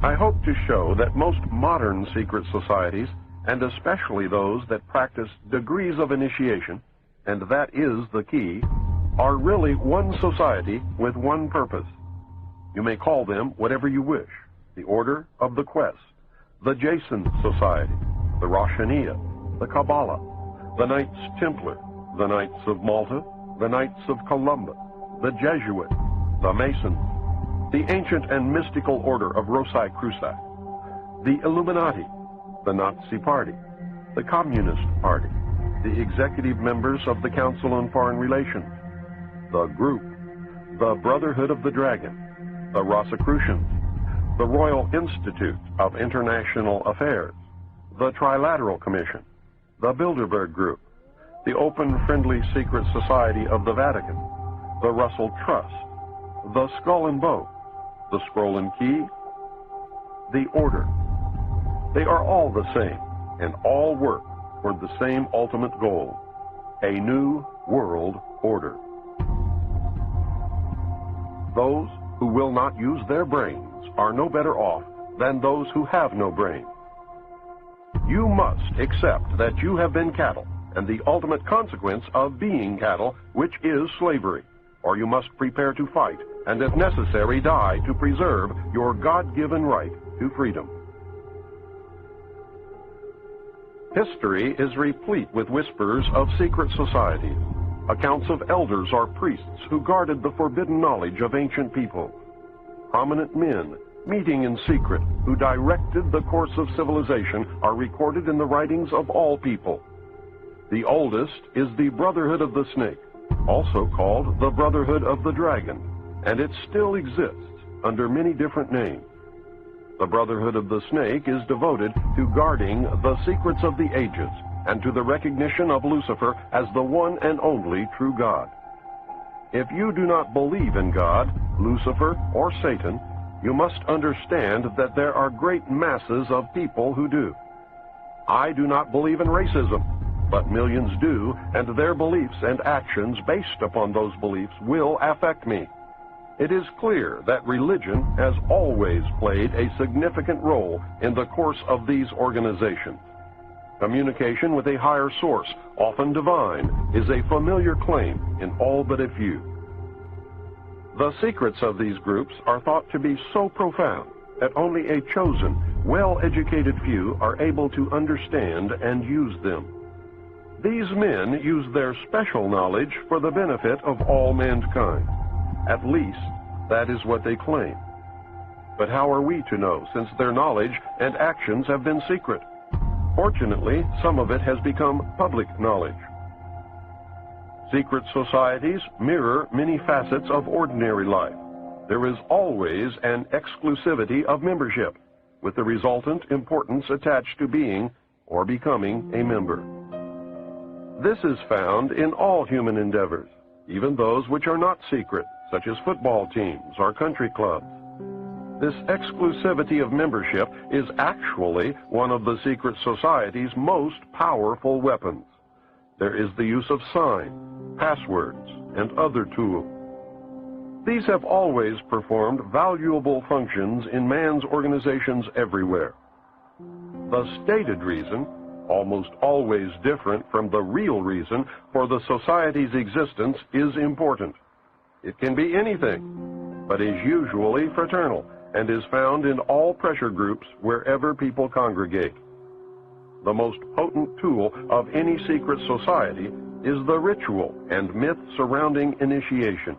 I hope to show that most modern secret societies, and especially those that practice degrees of initiation, and that is the key, are really one society with one purpose. You may call them whatever you wish: the Order of the Quest, the Jason Society, the Roshaniya, the Kabbalah, the Knights Templar, the Knights of Malta, the Knights of Columbus, the Jesuit, the Masons, the ancient and mystical order of Rosicrucians, the Illuminati, the Nazi Party, the Communist Party, the executive members of the Council on Foreign Relations, the Group, the Brotherhood of the Dragon, the Rosicrucians, the Royal Institute of International Affairs, the Trilateral Commission, the Bilderberg Group, the Open Friendly Secret Society of the Vatican, the Russell Trust, the Skull and Bow, the Scroll and Key, the Order. They are all the same, and all work toward the same ultimate goal: a new world order. Those who will not use their brains are no better off than those who have no brain. You must accept that you have been cattle, and the ultimate consequence of being cattle, which is slavery, or you must prepare to fight, and if necessary die, to preserve your God-given right to freedom. History is replete with whispers of secret societies, accounts of elders or priests who guarded the forbidden knowledge of ancient people, prominent men meeting in secret who directed the course of civilization are recorded in the writings of all people. The oldest is the Brotherhood of the Snake, also called the Brotherhood of the Dragon, and it still exists under many different names. The Brotherhood of the Snake is devoted to guarding the secrets of the ages and to the recognition of Lucifer as the one and only true God. If you do not believe in God, Lucifer, or Satan, you must understand that there are great masses of people who do. I do not believe in racism, but millions do, and their beliefs and actions based upon those beliefs will affect me. It is clear that religion has always played a significant role in the course of these organizations. Communication with a higher source, often divine, is a familiar claim in all but a few. The secrets of these groups are thought to be so profound that only a chosen, well-educated few are able to understand and use them. These men use their special knowledge for the benefit of all mankind. At least, that is what they claim. But how are we to know, since their knowledge and actions have been secret? Fortunately, some of it has become public knowledge. Secret societies mirror many facets of ordinary life. There is always an exclusivity of membership, with the resultant importance attached to being or becoming a member. This is found in all human endeavors, even those which are not secret, such as football teams or country clubs. This exclusivity of membership is actually one of the secret society's most powerful weapons. There is the use of signs, passwords, and other tools. These have always performed valuable functions in man's organizations everywhere. The stated reason, almost always different from the real reason for the society's existence, is important. It can be anything, but is usually fraternal and is found in all pressure groups wherever people congregate. The most potent tool of any secret society is the ritual and myth surrounding initiation.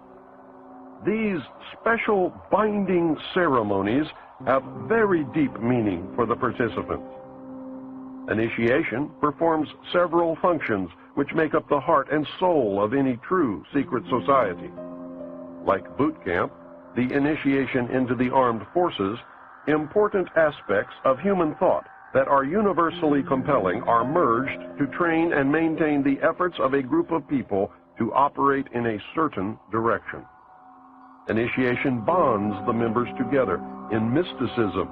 These special binding ceremonies have very deep meaning for the participants. Initiation performs several functions which make up the heart and soul of any true secret society. Like boot camp, the initiation into the armed forces, important aspects of human thought that are universally compelling are merged to train and maintain the efforts of a group of people to operate in a certain direction. Initiation bonds the members together in mysticism.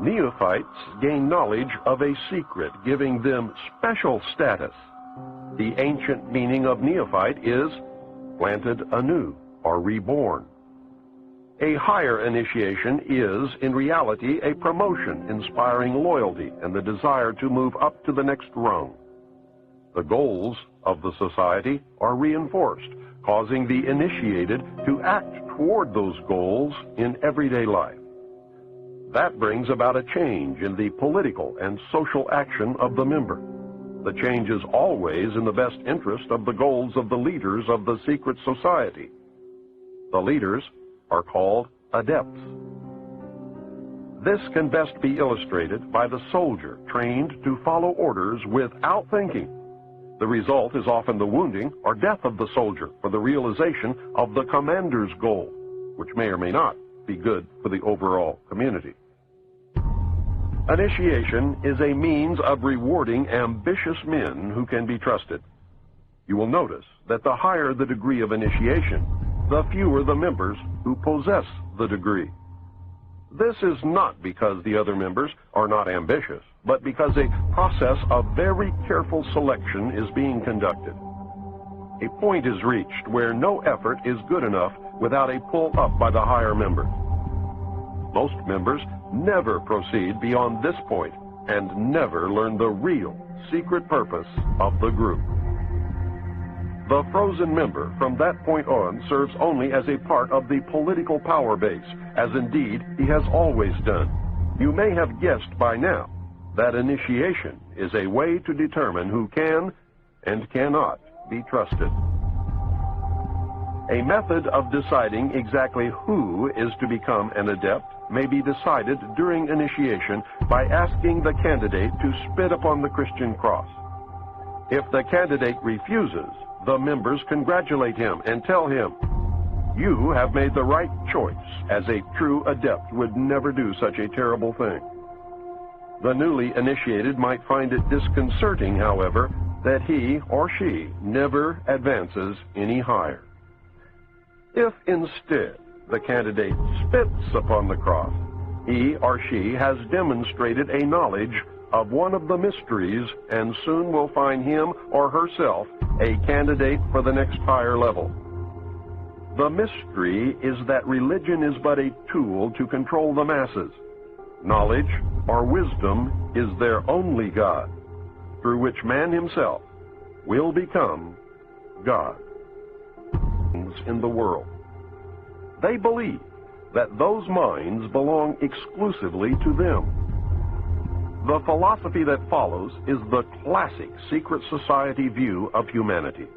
Neophytes gain knowledge of a secret, giving them special status. The ancient meaning of neophyte is planted anew or reborn. A higher initiation is, in reality, a promotion inspiring loyalty and the desire to move up to the next rung. The goals of the society are reinforced, causing the initiated to act toward those goals in everyday life. That brings about a change in the political and social action of the member. The change is always in the best interest of the goals of the leaders of the secret society. The leaders are called adepts. This can best be illustrated by the soldier trained to follow orders without thinking. The result is often the wounding or death of the soldier for the realization of the commander's goal, which may or may not be good for the overall community. Initiation is a means of rewarding ambitious men who can be trusted. You will notice that the higher the degree of initiation, the fewer the members who possess the degree. This is not because the other members are not ambitious, but because a process of very careful selection is being conducted. A point is reached where no effort is good enough without a pull up by the higher member. Most members never proceed beyond this point and never learn the real secret purpose of the group. The frozen member from that point on serves only as a part of the political power base, as indeed he has always done. You may have guessed by now that initiation is a way to determine who can and cannot be trusted. A method of deciding exactly who is to become an adept may be decided during initiation by asking the candidate to spit upon the Christian cross. If the candidate refuses, the members congratulate him and tell him, "You have made the right choice, as a true adept would never do such a terrible thing." The newly initiated might find it disconcerting, however, that he or she never advances any higher. If instead the candidate spits upon the cross, he or she has demonstrated a knowledge of one of the mysteries and soon will find him or herself a candidate for the next higher level. The mystery is that religion is but a tool to control the masses. Knowledge or wisdom is their only God, through which man himself will become God in the world. They believe that those minds belong exclusively to them. The philosophy that follows is the classic secret society view of humanity.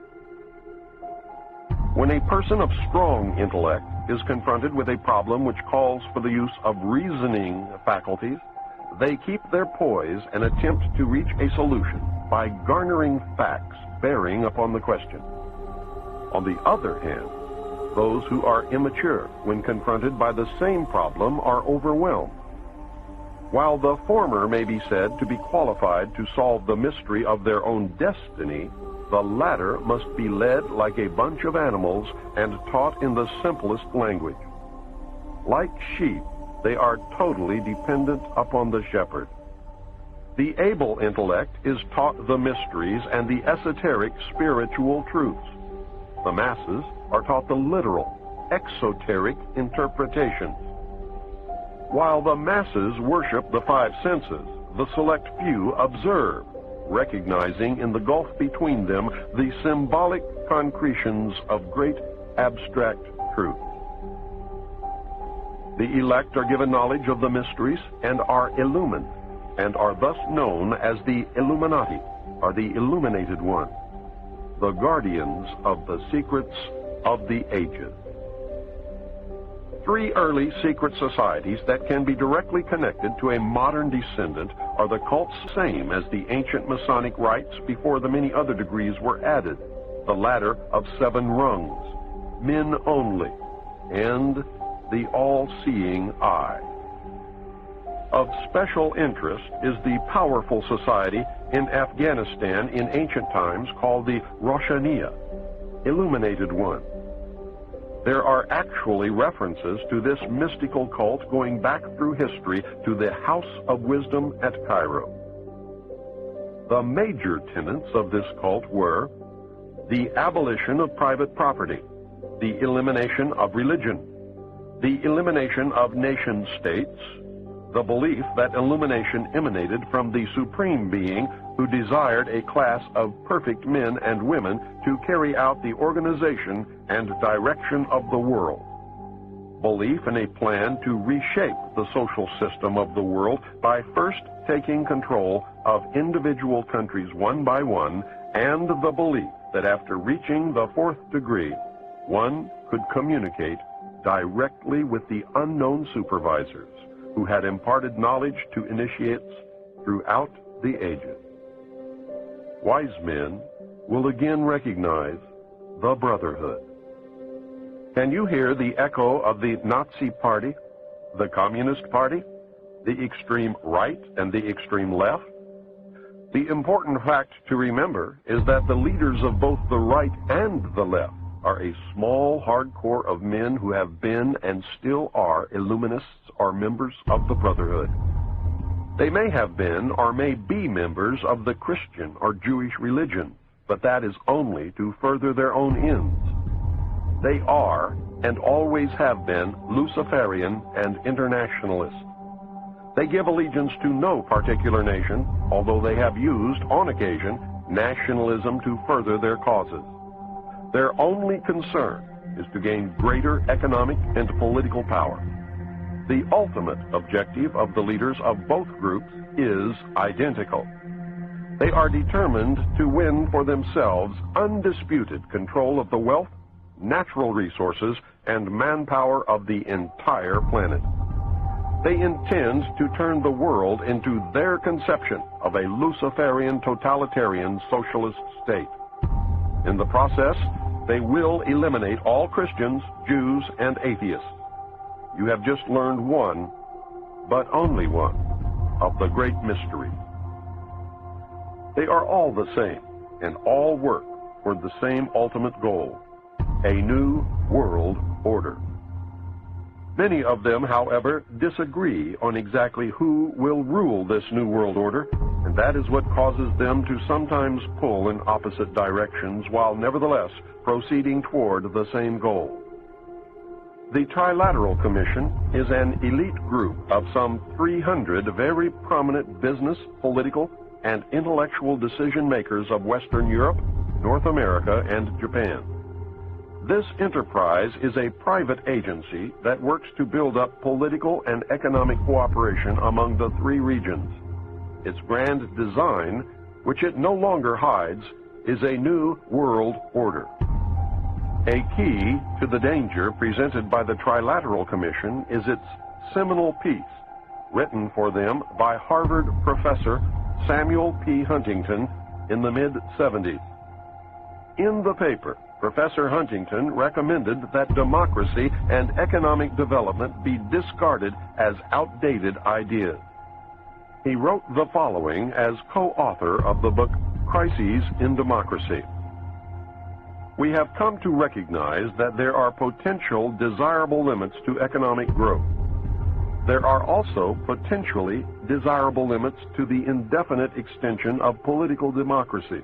When a person of strong intellect is confronted with a problem which calls for the use of reasoning faculties, they keep their poise and attempt to reach a solution by garnering facts bearing upon the question. On the other hand, those who are immature when confronted by the same problem are overwhelmed. While the former may be said to be qualified to solve the mystery of their own destiny, the latter must be led like a bunch of animals and taught in the simplest language. Like sheep, they are totally dependent upon the shepherd. The able intellect is taught the mysteries and the esoteric spiritual truths. The masses are taught the literal, exoteric interpretations. While the masses worship the five senses, the select few observe, recognizing in the gulf between them the symbolic concretions of great abstract truth. The elect are given knowledge of the mysteries and are illumined, and are thus known as the Illuminati, or the Illuminated One, the guardians of the secrets of the ages. Three early secret societies that can be directly connected to a modern descendant are the cults same as the ancient Masonic rites before the many other degrees were added, the ladder of 7 rungs, men only, and the all-seeing eye. Of special interest is the powerful society in Afghanistan in ancient times called the Roshaniya, Illuminated One. There are actually references to this mystical cult going back through history to the House of Wisdom at Cairo. The major tenets of this cult were the abolition of private property, the elimination of religion, the elimination of nation-states, the belief that illumination emanated from the Supreme Being who desired a class of perfect men and women to carry out the organization and direction of the world. Belief in a plan to reshape the social system of the world by first taking control of individual countries one by one, and the belief that after reaching the fourth degree, one could communicate directly with the unknown supervisors who had imparted knowledge to initiates throughout the ages. Wise men will again recognize the brotherhood. Can you hear the echo of the Nazi Party, the Communist Party, the extreme right and the extreme left? The important fact to remember is that the leaders of both the right and the left are a small hardcore of men who have been and still are Illuminists or members of the Brotherhood. They may have been or may be members of the Christian or Jewish religion, but that is only to further their own ends. They are and always have been Luciferian and internationalist. They give allegiance to no particular nation, although they have used, on occasion, nationalism to further their causes. Their only concern is to gain greater economic and political power. The ultimate objective of the leaders of both groups is identical. They are determined to win for themselves undisputed control of the wealth, natural resources, and manpower of the entire planet. They intend to turn the world into their conception of a Luciferian totalitarian socialist state. In the process, they will eliminate all Christians, Jews, and atheists. You have just learned one, but only one, of the great mystery. They are all the same, and all work toward the same ultimate goal: a new world order. Many of them, however, disagree on exactly who will rule this new world order, and that is what causes them to sometimes pull in opposite directions while nevertheless proceeding toward the same goal. The Trilateral Commission is an elite group of some 300 very prominent business, political, and intellectual decision makers of Western Europe, North America, and Japan. This enterprise is a private agency that works to build up political and economic cooperation among the three regions. Its grand design, which it no longer hides, is a new world order. A key to the danger presented by the Trilateral Commission is its seminal piece, written for them by Harvard professor Samuel P. Huntington in the mid-70s. In the paper, Professor Huntington recommended that democracy and economic development be discarded as outdated ideas. He wrote the following as co-author of the book Crises in Democracy. We have come to recognize that there are potential desirable limits to economic growth. There are also potentially desirable limits to the indefinite extension of political democracy.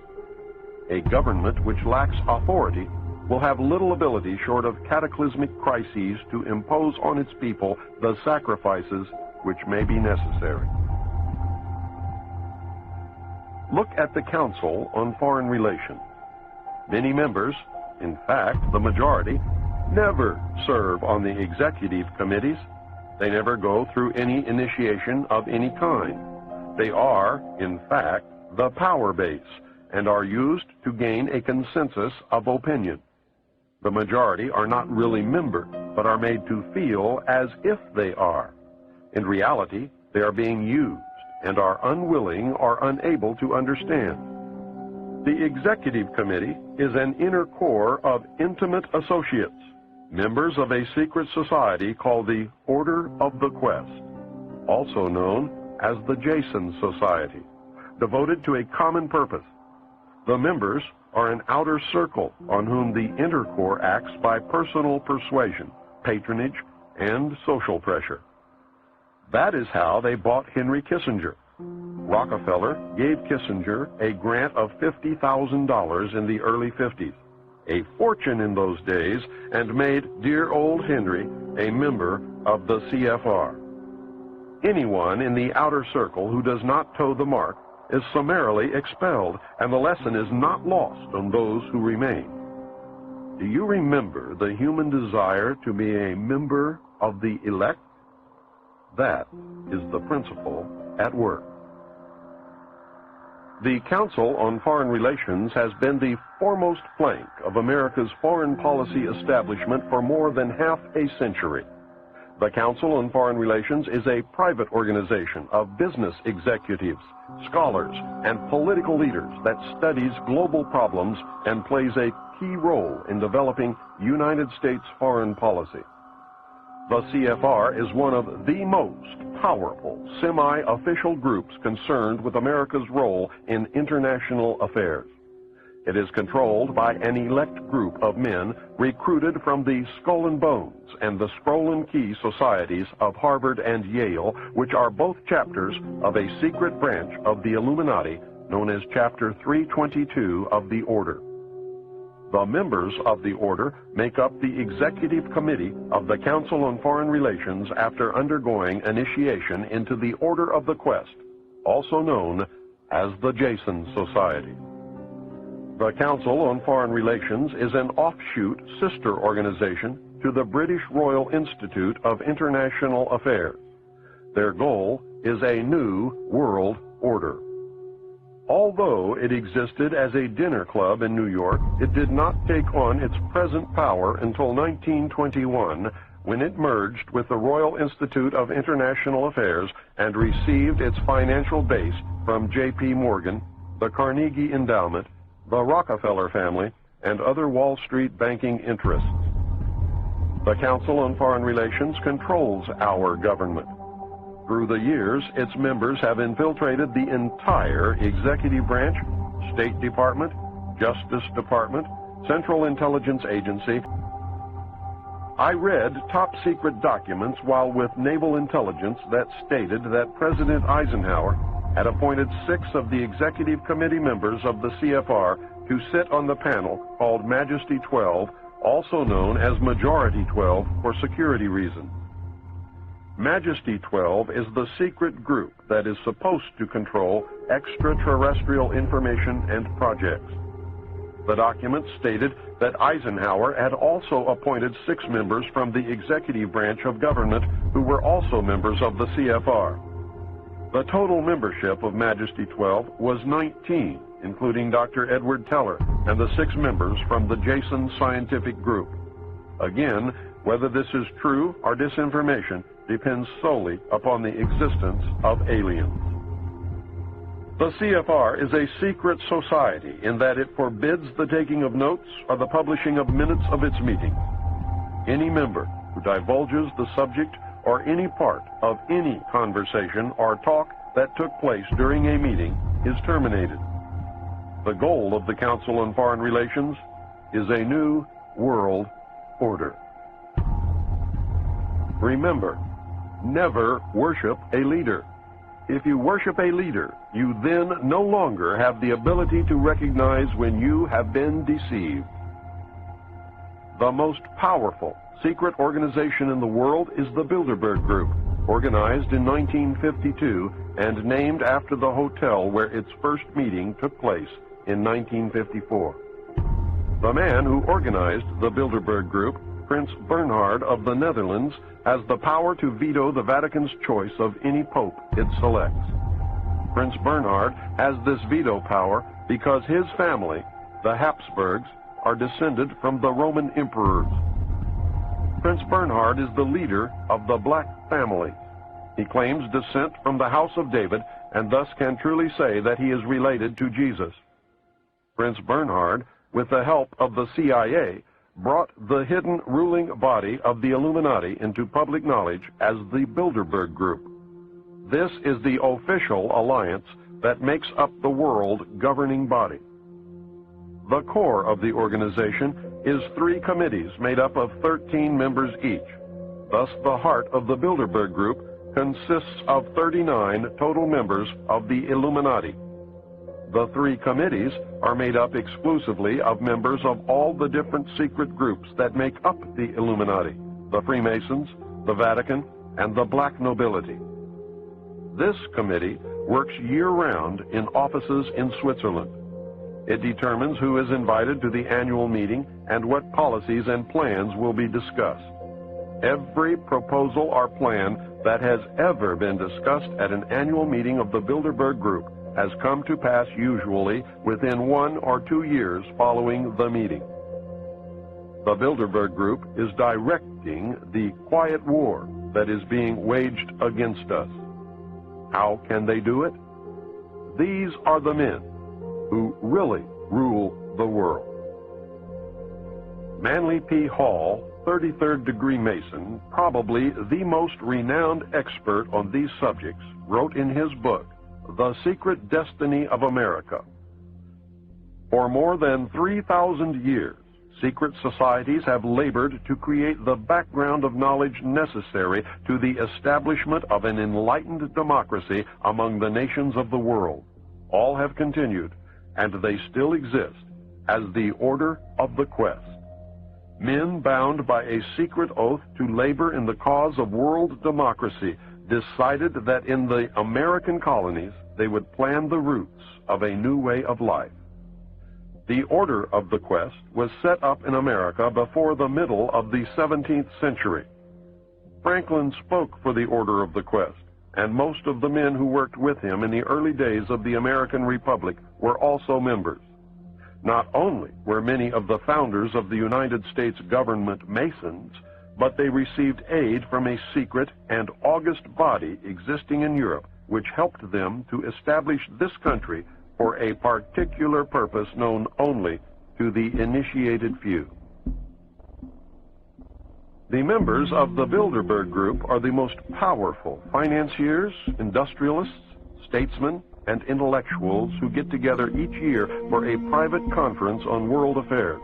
A government which lacks authority will have little ability short of cataclysmic crises to impose on its people the sacrifices which may be necessary. Look at the Council on Foreign Relations. Many members, in fact the majority, never serve on the executive committees. They never go through any initiation of any kind. They are, in fact, the power base, and are used to gain a consensus of opinion. The majority are not really members, but are made to feel as if they are. In reality, they are being used and are unwilling or unable to understand. The Executive Committee is an inner core of intimate associates, members of a secret society called the Order of the Quest, also known as the Jason Society, devoted to a common purpose. The members are an outer circle on whom the inner core acts by personal persuasion, patronage, and social pressure. That is how they bought Henry Kissinger. Rockefeller gave Kissinger a grant of $50,000 in the early 50s. a fortune in those days, and made dear old Henry a member of the CFR. Anyone in the outer circle who does not toe the mark is summarily expelled, and the lesson is not lost on those who remain. Do you remember the human desire to be a member of the elect? That is the principle at work. The Council on Foreign Relations has been the foremost plank of America's foreign policy establishment for more than half a century. The Council on Foreign Relations is a private organization of business executives, scholars, and political leaders that studies global problems and plays a key role in developing United States foreign policy. The CFR is one of the most powerful semi-official groups concerned with America's role in international affairs. It is controlled by an elect group of men recruited from the Skull and Bones and the Scroll and Key societies of Harvard and Yale, which are both chapters of a secret branch of the Illuminati known as Chapter 322 of the Order. The members of the Order make up the Executive Committee of the Council on Foreign Relations after undergoing initiation into the Order of the Quest, also known as the Jason Society. The Council on Foreign Relations is an offshoot sister organization to the British Royal Institute of International Affairs. Their goal is a new world order. Although it existed as a dinner club in New York, it did not take on its present power until 1921, when it merged with the Royal Institute of International Affairs and received its financial base from J.P. Morgan, the Carnegie Endowment, the Rockefeller family, and other Wall Street banking interests. The Council on Foreign Relations controls our government. Through the years, its members have infiltrated the entire executive branch, State Department, Justice Department, Central Intelligence Agency. I read top-secret documents while with Naval Intelligence that stated that President Eisenhower had appointed 6 of the Executive Committee members of the CFR to sit on the panel called Majesty 12, also known as Majority 12 for security reasons. Majesty 12 is the secret group that is supposed to control extraterrestrial information and projects. The document stated that Eisenhower had also appointed 6 members from the executive branch of government who were also members of the CFR. The total membership of Majesty 12 was 19, including Dr. Edward Teller and the 6 members from the Jason Scientific Group. Again, whether this is true or disinformation depends solely upon the existence of aliens. The CFR is a secret society in that it forbids the taking of notes or the publishing of minutes of its meetings. Any member who divulges the subject or any part of any conversation or talk that took place during a meeting is terminated. The goal of the Council on Foreign Relations is a new world order. Remember, never worship a leader. If you worship a leader, you then no longer have the ability to recognize when you have been deceived. The most powerful secret organization in the world is the Bilderberg Group, organized in 1952 and named after the hotel where its first meeting took place in 1954. The man who organized the Bilderberg Group, Prince Bernhard of the Netherlands, has the power to veto the Vatican's choice of any pope it selects. Prince Bernhard has this veto power because his family, the Habsburgs, are descended from the Roman emperors. Prince Bernhard is the leader of the Black family. He claims descent from the House of David and thus can truly say that he is related to Jesus. Prince Bernhard, with the help of the CIA, brought the hidden ruling body of the Illuminati into public knowledge as the Bilderberg Group. This is the official alliance that makes up the world governing body. The core of the organization is 3 committees made up of 13 members each. Thus, the heart of the Bilderberg Group consists of 39 total members of the Illuminati. The 3 committees are made up exclusively of members of all the different secret groups that make up the Illuminati, the Freemasons, the Vatican, and the black nobility. This committee works year-round in offices in Switzerland. It determines who is invited to the annual meeting and what policies and plans will be discussed. Every proposal or plan that has ever been discussed at an annual meeting of the Bilderberg Group has come to pass usually within 1 or 2 years following the meeting. The Bilderberg Group is directing the quiet war that is being waged against us. How can they do it? These are the men who really rule the world. Manly P. Hall, 33rd degree Mason, probably the most renowned expert on these subjects, wrote in his book, The Secret Destiny of America. For more than 3,000 years, secret societies have labored to create the background of knowledge necessary to the establishment of an enlightened democracy among the nations of the world. All have continued, and they still exist, as the Order of the Quest. Men bound by a secret oath to labor in the cause of world democracy decided that in the American colonies they would plan the roots of a new way of life. The Order of the Quest was set up in America before the middle of the 17th century. Franklin spoke for the Order of the Quest, and most of the men who worked with him in the early days of the American Republic were also members. Not only were many of the founders of the United States government Masons, but they received aid from a secret and august body existing in Europe, which helped them to establish this country for a particular purpose known only to the initiated few. The members of the Bilderberg Group are the most powerful financiers, industrialists, statesmen, and intellectuals who get together each year for a private conference on world affairs.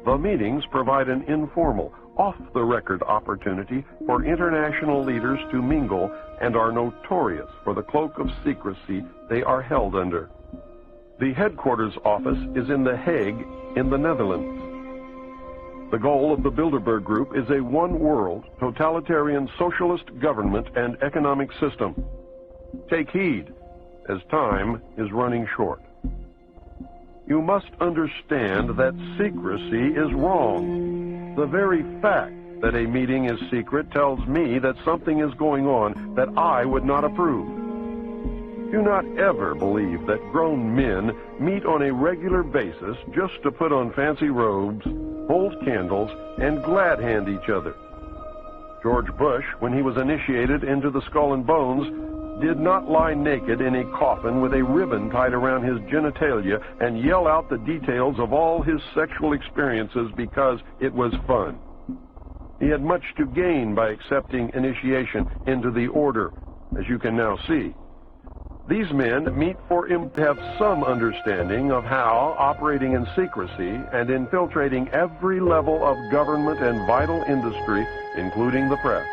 The meetings provide an informal, off-the-record opportunity for international leaders to mingle and are notorious for the cloak of secrecy they are held under. The headquarters office is in The Hague in the Netherlands. The goal of the Bilderberg Group is a one-world, totalitarian socialist government and economic system. Take heed, as time is running short. You must understand that secrecy is wrong. The very fact that a meeting is secret tells me that something is going on that I would not approve. Do not ever believe that grown men meet on a regular basis just to put on fancy robes, hold candles, and glad hand each other. George Bush, when he was initiated into the Skull and Bones, did not lie naked in a coffin with a ribbon tied around his genitalia and yell out the details of all his sexual experiences because it was fun. He had much to gain by accepting initiation into the order, as you can now see. These men meet for him to have some understanding of how, operating in secrecy and infiltrating every level of government and vital industry, including the press,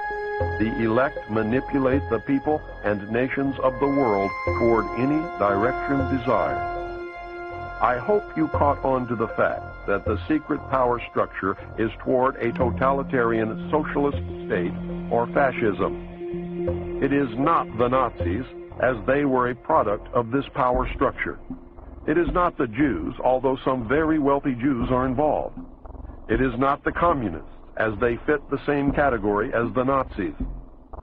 the elect manipulate the people and nations of the world toward any direction desired. I hope you caught on to the fact that the secret power structure is toward a totalitarian socialist state or fascism. It is not the Nazis, as they were a product of this power structure. It is not the Jews, although some very wealthy Jews are involved. It is not the communists, as they fit the same category as the Nazis.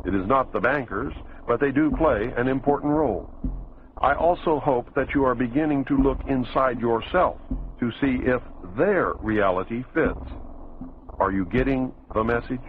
It is not the bankers, but they do play an important role. I also hope that you are beginning to look inside yourself to see if their reality fits. Are you getting the message?